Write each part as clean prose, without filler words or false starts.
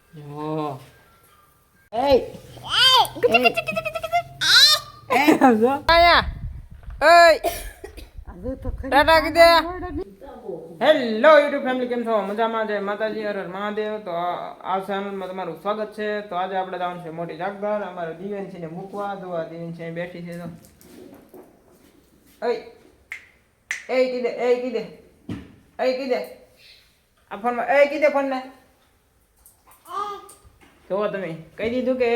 Oh. Hey. Ayah. Hey. Tata કીધે. Hello YouTube family, કેમ છો? મજામાં છે? માતાજી હર હર મહાદેવ. તો આ ચેનલમાં તમારું સ્વાગત છે. તો આજે આપણે જવાનું છે મોટી જાગદાર. અમારે દિવ્યાંશીને મૂકવા. જોવા દિવ્યાંશી બેઠી છે. તો એ કીધે આ ફોનમાં કીધે ફોન ને જોવો તમે કહી દીધું કે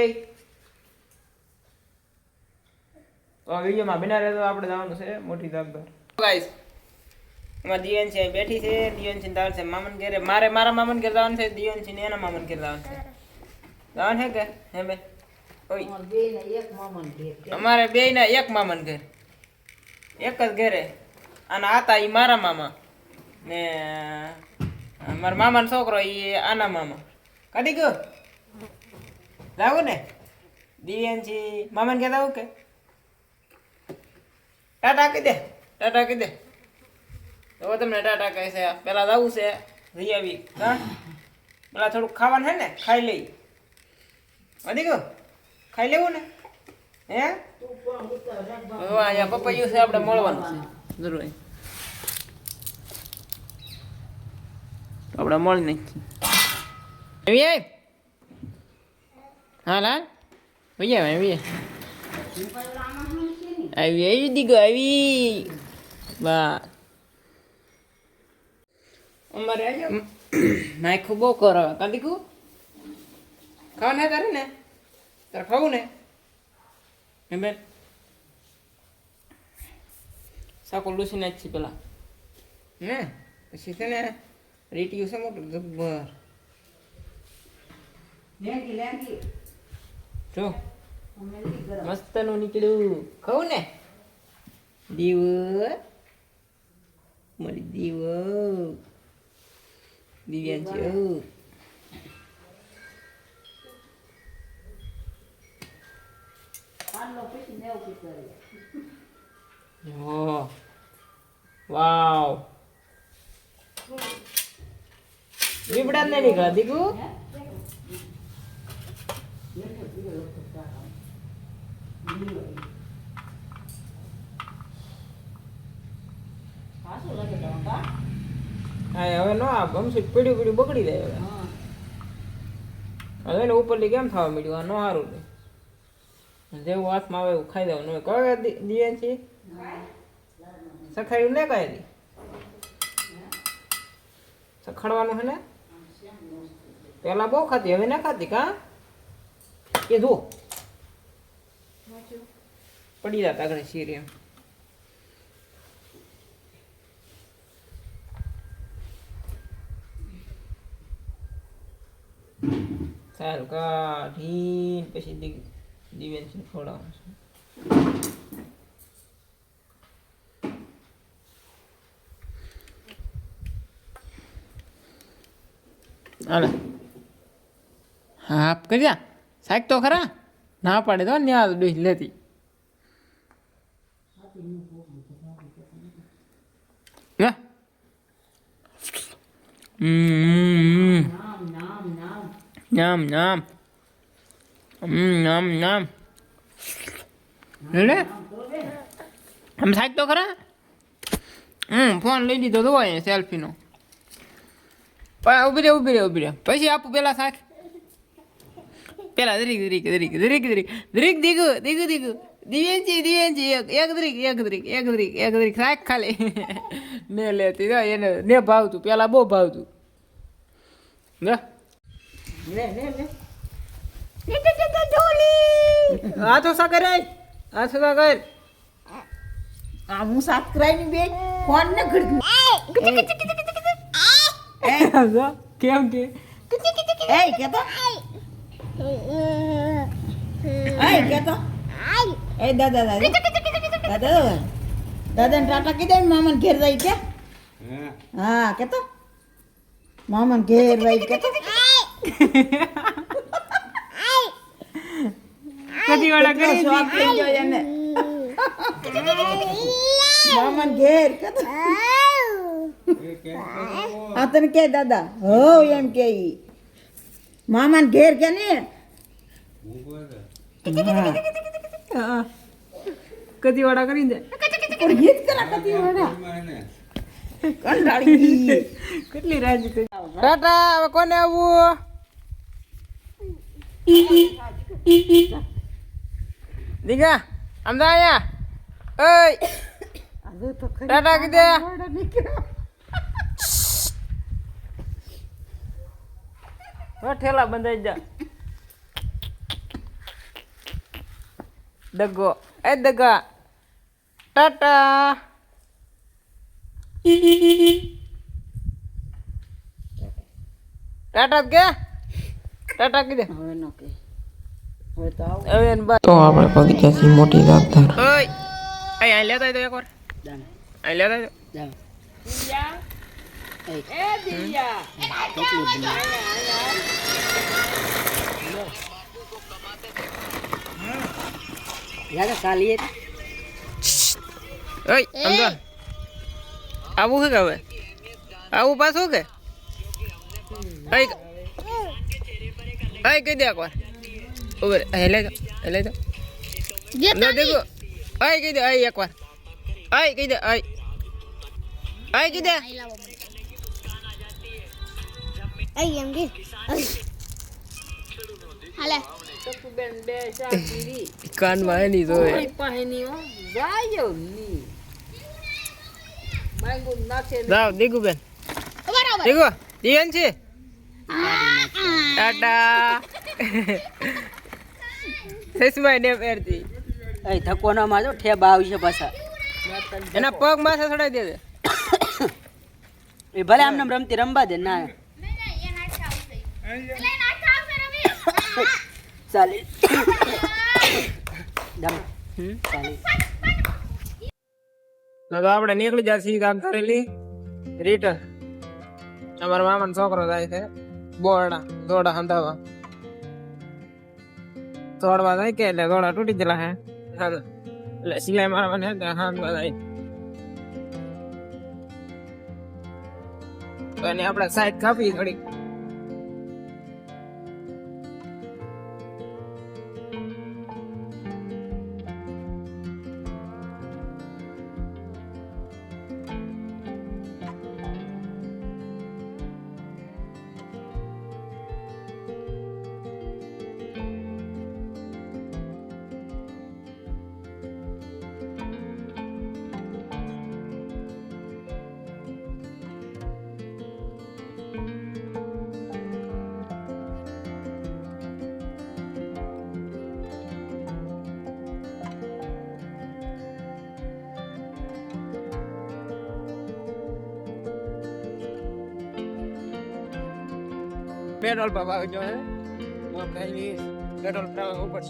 તો આ વિડીયોમાં બિના રહેતો આપણે જવાનું છે મોટી જાગદાર. ગાઈસ, અમારી દિવ્યાંશી અહીં બેઠી છે. દિવ્યાંશી જવાનું છે મામન ઘેરે. મારા મામન ઘેર જવાનું છે. દિવ્યાંશી ને એના મામન ઘેર જવાનું છે. જવાનું છે કે હે બેન? ઓય, અમારે બે ના એક મામન ઘેર, એક જ ઘેરે. અને આતા ઈ મારા મામા ને મારા મામાનો છોકરો ઈ આના મામા. કાઢી ગયો જાવું ને દિવ્યાંશી મામાને ઘેર જાવું કે ટાટા કહી દે? ટાટા કહી દે તો તમને ટાટા કહે છે. પેલા જવું છે જઈ આવી. હા, પેલા થોડુંક ખાવાનું છે ને, ખાઈ લઈ. વધી ગયો ખાઈ લેવું ને? હે અહીંયા પપૈયું છે, આપણે મળવાનું છે જરૂર. આપણે મળી નાખીએ. હા લા ભાઈ આવી દીગો આવી. બા અમારે આજે નાખું બહુ કરો. કાંદીકું ખાવા ને તારે ને તારે ખાવું ને હે બેન? સાકો લૂસી નાખી પેલા ને પછી છે ને રીટિયું છે મોટું જબ્બર. જો મસ્ત નું નીકળ્યું. ખાવું ને દીવ મારી દીવ દિવ્યાંશી. વાવ, રીબડા ને નીકળ્યા દીકુ. હવે નો આ ગમશું પીડ્યું બગડી જાય. હવે એને ઉપરથી કેમ થવા મળ્યું? આ નો સારું ને, જેવું હાથમાં આવે એવું ખાઈ દેવાનું. કહે દિવ્યાંશી સખાયું ને કાંઈ નહીં સખાડવાનું છે ને. પેલા બહુ ખાતી, હવે ના ખાતી કા? એ જો પડી જતા આગળ શીરી એમ. સારું કાઢી પછી દિવ્યાંશીને ખવડાવવાનું છે. હાલે હા કર્યા સાહેબ તો ખરા ના પાડે તો ન્યા ડોઈ લેતી. નામ નામ નામ નામ લે આમ સાહેબ તો ખરા. ફોન લઈ લીધો તો અહીંયા સેલ્ફીનો. ઉભી રે પછી આપું પેલા શાક. પેલા દરીક દીગુ દિવ્યાંશી એક દરીક શાક ખાલી ને લેતી એને ને ભાવતું. પેલા બહુ ભાવતું. આ તો સાકર આ તો સાકર આ હું સાત કરાઈ બે ફોન ને ઘડી કેમ કે કેતો કેતો દાદા દાદા ને ટાટા કીધે ને મામા ઘેર જાય કે હા કેતો મામા ઘેર જાય કેતો કદી વાળા કરી એને મામા ઘેર કેતો આ તને કે દાદા હો એમ કે મામાને ઘેર કે ને હા કદી વાડા કરી દે પણ ગીત કરા કતી વાળા કંટાળી ગઈ. કેટલી રાજી કરી ટાટા હવે કોને આવવું દીગા આમ આયા ઓય આજે તો ખરી ટાટા કીધે વાળા નીકળ્યા. ઠેલા બંધાઈ જા દગો એ દગા ટાટા ટાટા કે ટાટા કીધે હવે નો કે હવે તો આવું હવે એને બા તો આપણે પગી જશે મોટી દાગધાર ઓય અહીં લેતા તો એકવાર અહીં લેતા ચાલીએ ઓય સમજો આવું છે કે હવે આવું પાછું કે ઓય ઓય કહી દે એકવાર ઉભરે લે તો લે દેખો ઓય કહી દે ઓય એકવાર ઓય કહી દે ઓય ઓય કહી દે Ay, em đi. Halah. કાનમાં હે નહીં જોવે જાઓ દીગુ બેન દીગુ દીવેન છે ટાટા સસમાય ને પહેરતી એ ધક્કો ના મારજો ઠેબા આવશે પાછા એના પગ માથે ચડાઈ દે એ ભલે આમને રમતી રમવા દે ના ચાલે તો આપણે નીકળી જશે કામ કરેલી રિટર્ન અમારા મામાનો છોકરો જાય છે બોરડા દોડા હંધાવા દોડવા જાય કે એટલે દોડા તૂટી ગયેલા હે એટલે સિલાઈ મારવાની હતી હાંધવા જાય તો એની આપણે સાઈડ કાપી થોડી પેટ્રોલ પંપ આવી ગયો હે પેટ્રોલ પંપ ઉપર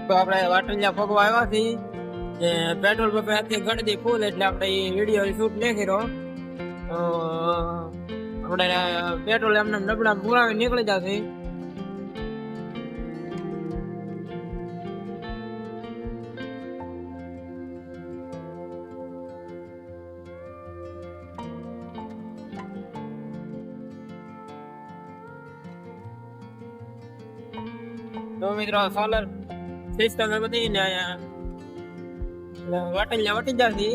તો આપણે વાટલિયા પગવા આવ્યા છીએ પેટ્રોલ પંપ આથી ઘણી દી ફૂલ એટલે આપણે વિડીયો શૂટ નહીં કર્યો તો આપણે પેટ્રોલ એમને નબળા પુરાવી નીકળી જશે તો મિત્રો સોલર સિસ્ટમ એ બધી ને વાટલિયા વટી જશે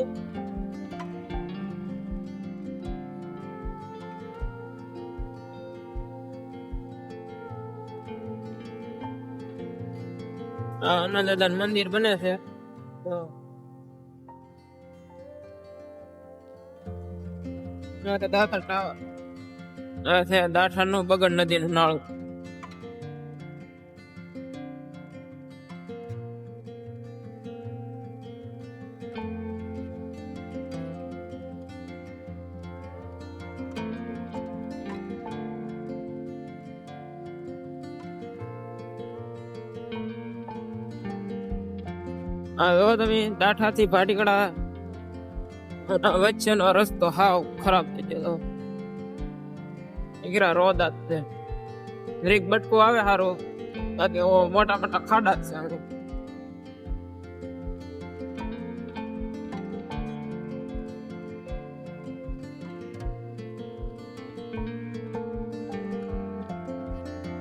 અનંતદાન મંદિર બને છે તો દાખલ ટાવર આ છે દાઠા નું બગડ નદી નું નાળું જો તમે દાઠાથી ભાટીકડા વચ્ચેનો રસ્તો હાવ ખરાબ થઈ ગયો ગીરા રોદા છે દરેક બટકો આવે સારો બાકી મોટા મોટા ખાડા જ છે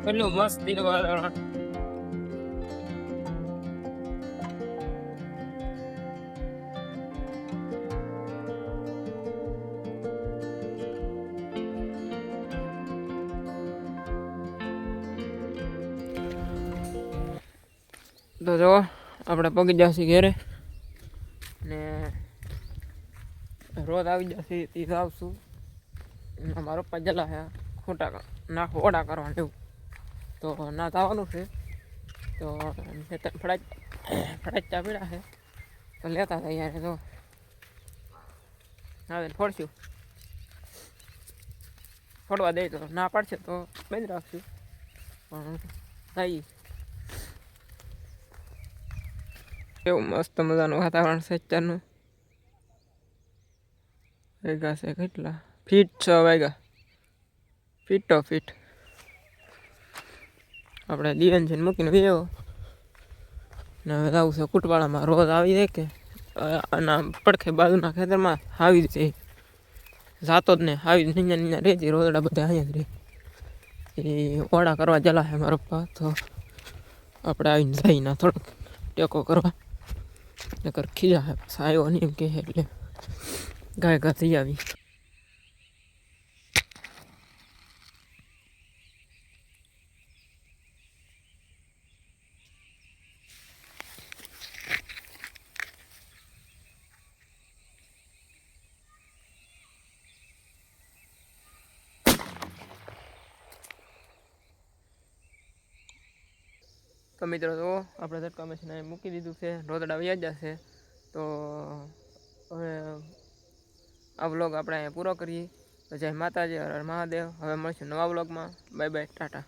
કેટલું મસ્ત વાતાવરણ. તો જો આપણે પગી જશે ઘેરે ને રોજ આવી જશે તે આવશું. મારો પપ્પા જલા છે ખોટા નાખો ઓડા કરવાનું એવું તો ના થવાનું છે. તો ફડાચ ચા પીડા છે તો લેતા હતા યાર. તો હવે ફોડશું, ફોડવા દે તો ના પાડશે તો બંધ રાખશું. પણ થઈ એવું મસ્ત મજાનું વાતાવરણ છે અત્યારનું. વાગ્યા છે કેટલા ફીટ 6 વાગ્યા, ફીટો ફીટ. આપણે દિવ્યાન છે મૂકીને ગયો ને હવે આવું છે કુટવાળામાં. રોજ આવી જાય કે આના પડખે બાજુના ખેતરમાં આવી જાય જાતો જ ને આવી નીચે નીચે રહેતી. રોદડા બધા અહીંયા જ રહે. એ ઓડા કરવા જલા છે મારા પપ્પા. તો આપણે આવીને જઈને થોડોક ટેકો કરવા નકર ખીજા છે પાછા આવ્યો નહીં એમ કહે એટલે ગાય ગા થઈ આવી. તો મિત્રો તો આપણે ઝટકા મશીન મૂકી દીધું છે, રોદડા વ્યાજ જશે. તો હવે આ વ્લોગ આપણે અહીંયા પૂરો કરીએ. તો જય માતાજી, હર હર મહાદેવ. હવે મળશું નવા વ્લોગમાં. Bye bye, Tata.